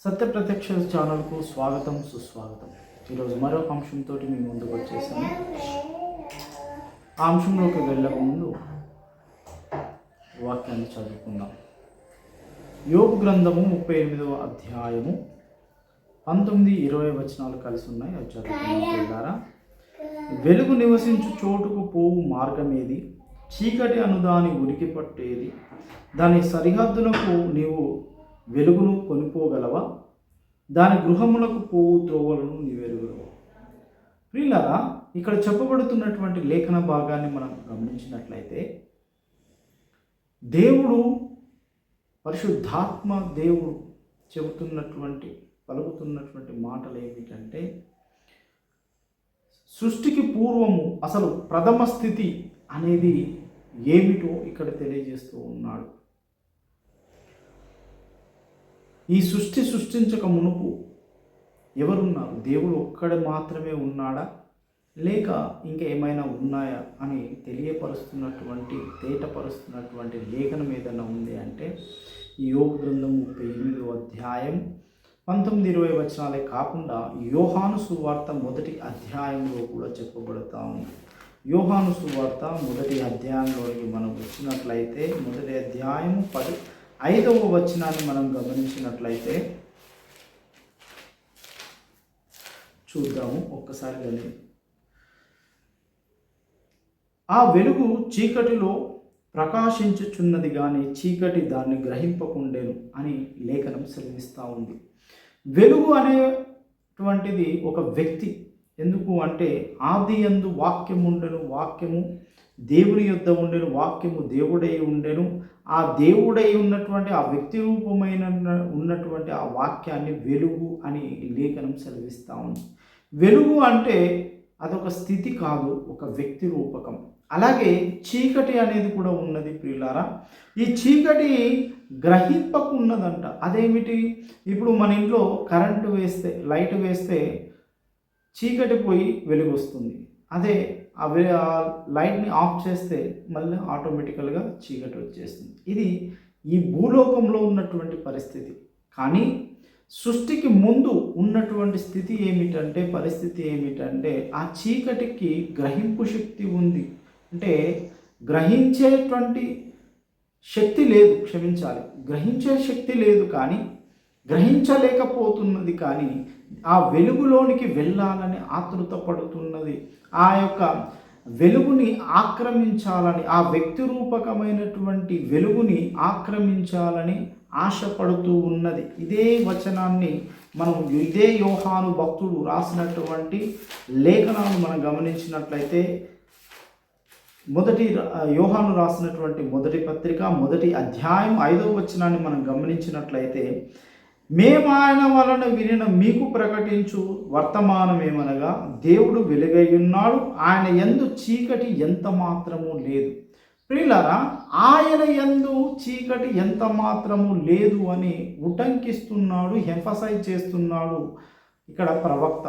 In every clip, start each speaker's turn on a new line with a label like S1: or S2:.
S1: సత్య ప్రత్యక్ష ఛానల్కు స్వాగతం సుస్వాగతం. ఈరోజు మరొక అంశంతో మీ ముందుకు వచ్చేసాను. ఆ అంశంలోకి వెళ్ళక ముందు వాక్యాన్ని చదువుకుందాం. యోబు గ్రంథము 38వ అధ్యాయము 19-20 వచనాలు కలిసి ఉన్నాయి. అవి చదువుకున్నారా? వెలుగు నివసించు చోటుకు పోవు మార్గమేది? చీకటి అనుదాని ఉనికి పట్టేది? దాని సరిహద్దులకు నీవు వెలుగును కొనిపోగలవా? దాని గృహములకు పోవు త్రోవలను నీవెరుగలవా? ప్రియులారా, ఇక్కడ చెప్పబడుతున్నటువంటి లేఖన భాగాన్ని మనం గమనించినట్లయితే, దేవుడు, పరిశుద్ధాత్మ దేవుడు పలుకుతున్నటువంటి మాటలు ఏమిటంటే, సృష్టికి పూర్వము అసలు ప్రథమ స్థితి అనేది ఏమిటో ఇక్కడ తెలియజేస్తూ ఉన్నాడు. ఈ సృష్టించక మునుపు ఎవరున్నారు? దేవుడు ఒక్కడు మాత్రమే ఉన్నాడా, లేక ఇంకా ఏమైనా ఉన్నాయా అని తేటపరుస్తున్నటువంటి లేఖనం ఏదైనా ఉంది అంటే ఈ యోబు గ్రంథం 38వ అధ్యాయం 19-20 వచనాలే కాకుండా యోహాను సువార్త 1వ అధ్యాయంలో కూడా చెప్పబడతా ఉంది. యోహాను సువార్త 1వ అధ్యాయంలోకి మనం వచ్చినట్లయితే 1వ అధ్యాయం 5వ వచనాన్ని మనం గమనించినట్లయితే చూద్దాము ఒక్కసారి. కానీ ఆ వెలుగు చీకటిలో ప్రకాశించుచున్నది కానీ చీకటి దాన్ని గ్రహింపకుండేను అని లేఖనం సెలవిస్తూ ఉంది. వెలుగు అనేటువంటిది ఒక వ్యక్తి. ఎందుకు అంటే ఆది యందు వాక్యం ఉండెను, వాక్యము దేవుని యొద్ద ఉండెను, వాక్యము దేవుడై ఉండెను. ఆ దేవుడై ఉన్నటువంటి ఆ వ్యక్తి రూపమైన ఉన్నటువంటి ఆ వాక్యాన్ని వెలుగు అని లేఖనం సెలవిస్తూ ఉంది. వెలుగు అంటే అదొక స్థితి కాదు, ఒక వ్యక్తి రూపకం. అలాగే చీకటి అనేది కూడా ఉన్నది ప్రియులారా. ఈ చీకటి గ్రహింపకున్నదంట. అదేమిటి? ఇప్పుడు మన ఇంట్లో కరెంటు వేస్తే, లైట్ వేస్తే చీకటి పోయి వెలుగు వస్తుంది. అదే ఆ లైట్ని ఆఫ్ చేస్తే మళ్ళీ ఆటోమేటికల్గా చీకటి వచ్చేస్తుంది. ఇది ఈ భూలోకంలో ఉన్నటువంటి పరిస్థితి. కానీ సృష్టికి ముందు ఉన్నటువంటి పరిస్థితి ఏమిటంటే ఆ చీకటికి గ్రహింపు శక్తి ఉంది. అంటే గ్రహించేటువంటి శక్తి లేదు, గ్రహించే శక్తి లేదు, కానీ గ్రహించలేకపోతున్నది. కానీ ఆ వెలుగులోనికి వెళ్ళాలని ఆతృత పడుతున్నది. ఆ యొక్క వెలుగుని ఆక్రమించాలని, ఆ వ్యక్తి రూపకమైనటువంటి వెలుగుని ఆక్రమించాలని ఆశపడుతూ ఉన్నది. ఇదే వచనాన్ని ఇదే యోహాను భక్తుడు రాసినటువంటి లేఖనాలను మనం గమనించినట్లయితే యోహాను రాసినటువంటి మొదటి పత్రిక 1వ అధ్యాయం 5వ వచనాన్ని మనం గమనించినట్లయితే, మేము ఆయన వలన వినిన మీకు ప్రకటించు వర్తమానమేమనగా దేవుడు వెలుగై ఉన్నాడు, ఆయన యందు చీకటి ఎంత మాత్రము లేదు. ప్రియులారా, ఆయన యందు చీకటి ఎంత మాత్రము లేదు అని ఉటంకిస్తున్నాడు, ఎంఫసైజ్ చేస్తున్నాడు ఇక్కడ ప్రవక్త,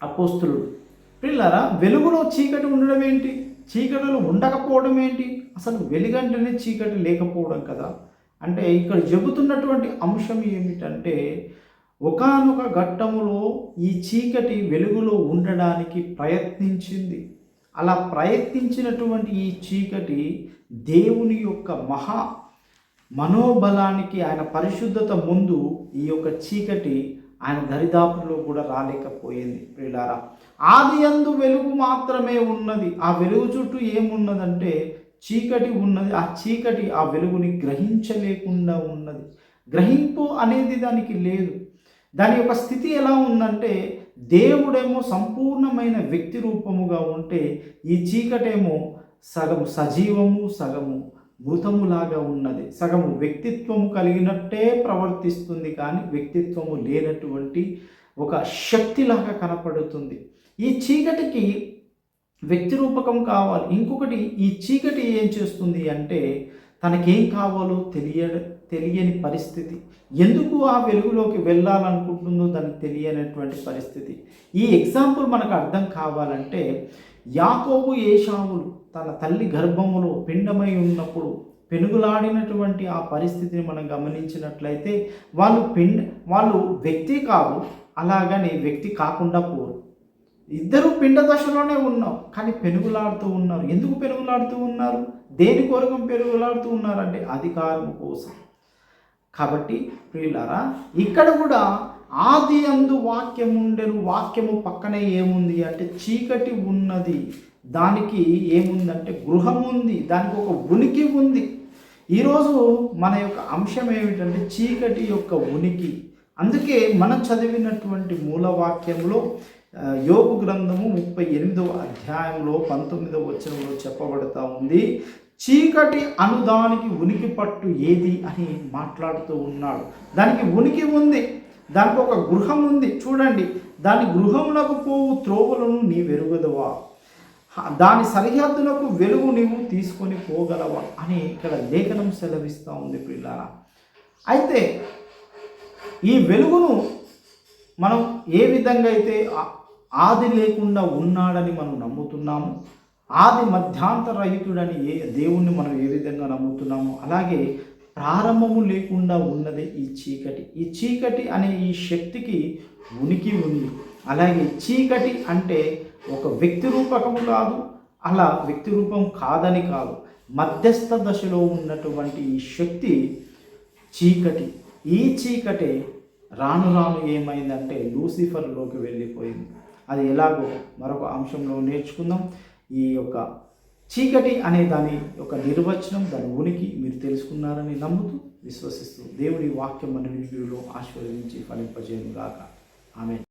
S1: అపోస్తులుడు. ప్రియులారా, వెలుగులో చీకటి ఉండడం ఏంటి? చీకటిలో ఉండకపోవడం ఏంటి? అసలు వెలుగంటేనే చీకటి లేకపోవడం కదా. అంటే ఇక్కడ చెబుతున్నటువంటి అంశం ఏమిటంటే, ఒకానొక ఘట్టములో ఈ చీకటి వెలుగులో ఉండడానికి ప్రయత్నించింది. అలా ప్రయత్నించినటువంటి ఈ చీకటి దేవుని యొక్క మనోబలానికి, ఆయన పరిశుద్ధత ముందు ఈ యొక్క చీకటి ఆయన దరిదాపుల్లో కూడా రాలేకపోయింది. ప్రియులారా, ఆది యందు వెలుగు మాత్రమే ఉన్నది. ఆ వెలుగు చుట్టూ ఏమున్నదంటే చీకటి ఉన్నది. ఆ చీకటి ఆ వెలుగుని గ్రహించలేకుండా ఉన్నది. గ్రహింపు అనేది దానికి లేదు. దాని యొక్క స్థితి ఎలా ఉందంటే, దేవుడేమో సంపూర్ణమైన వ్యక్తి రూపముగా ఉంటే ఈ చీకటేమో సగము సజీవము, సగము మృతములాగా ఉన్నది. సగము వ్యక్తిత్వము కలిగినట్టే ప్రవర్తిస్తుంది, కానీ వ్యక్తిత్వము లేనటువంటి ఒక శక్తిలాగా కనపడుతుంది. ఈ చీకటికి వ్యక్తి రూపకం కావాలి. ఇంకొకటి, ఈ చీకటి ఏం చేస్తుంది అంటే తనకేం కావాలో తెలియని పరిస్థితి. ఎందుకు ఆ వెలుగులోకి వెళ్ళాలనుకుంటుందో దానికి తెలియనటువంటి పరిస్థితి. ఈ ఎగ్జాంపుల్ మనకు అర్థం కావాలంటే, యాకోబు ఏశావులు తన తల్లి గర్భములో పిండమై ఉన్నప్పుడు పెనుగులాడినటువంటి ఆ పరిస్థితిని మనం గమనించినట్లయితే వాళ్ళు వ్యక్తి కాదు, అలాగని వ్యక్తి కాకుండా పోరు. ఇద్దరు పిండ దశలోనే ఉన్నాం, కానీ పెనుగులాడుతూ ఉన్నారు. ఎందుకు పెనుగులాడుతూ ఉన్నారు? దేని కొరకు పెనుగులాడుతూ ఉన్నారంటే అధికారం కోసం. కాబట్టి ప్రియులారా, ఇక్కడ కూడా ఆది అందు వాక్యం ఉండెను, వాక్యము పక్కనే ఏముంది అంటే చీకటి ఉన్నది. దానికి ఏముందంటే గృహం ఉంది, దానికి ఒక ఉనికి ఉంది. ఈరోజు మన యొక్క అంశం ఏమిటంటే చీకటి యొక్క ఉనికి. అందుకే మనం చదివినటువంటి మూలవాక్యంలో యోబు గ్రంథము 38వ అధ్యాయంలో 19వ వచనంలో చెప్పబడతా ఉంది, చీకటి అనుదానికి ఉనికి పట్టు ఏది అని మాట్లాడుతూ ఉన్నాడు. దానికి ఉనికి ఉంది, దానికి ఒక గృహం ఉంది. చూడండి, దాని గృహమునకు పోవు త్రోవలను నీవెరుగదవా, దాని సరిహద్దులకు వెలుగు నీవు తీసుకొని పోగలవా అని ఇక్కడ లేఖనం సెలవిస్తూ ఉంది ప్రియులారా. అయితే ఈ వెలుగును మనం ఏ విధంగా అయితే ఆది లేకుండా ఉన్నాడని మనం నమ్ముతున్నాము, ఆది మధ్యాంతరహితుడని దేవుణ్ణి మనం ఏ విధంగా నమ్ముతున్నామో, అలాగే ప్రారంభము లేకుండా ఉన్నదే ఈ చీకటి. ఈ చీకటి అనే ఈ శక్తికి ఉనికి ఉంది. అలాగే చీకటి అంటే ఒక వ్యక్తి రూపకము కాదు, అలా వ్యక్తి రూపం కాదని కాదు, మధ్యస్థ దశలో ఉన్నటువంటి ఈ శక్తి చీకటి. ఈ చీకటే రాను రాను ఏమైందంటే లూసిఫర్లోకి వెళ్ళిపోయింది. అది ఎలాగో మరొక అంశంలో నేర్చుకుందాం. ఈ యొక్క చీకటి అనే దాని యొక్క నిర్వచనం, దాని ఉనికి మీరు తెలుసుకున్నారని నమ్ముతూ విశ్వసిస్తూ దేవుడి వాక్యం మన వీడియోలో ఆశీర్వదించి ఫలింపజేయును గాక. ఆమేన్.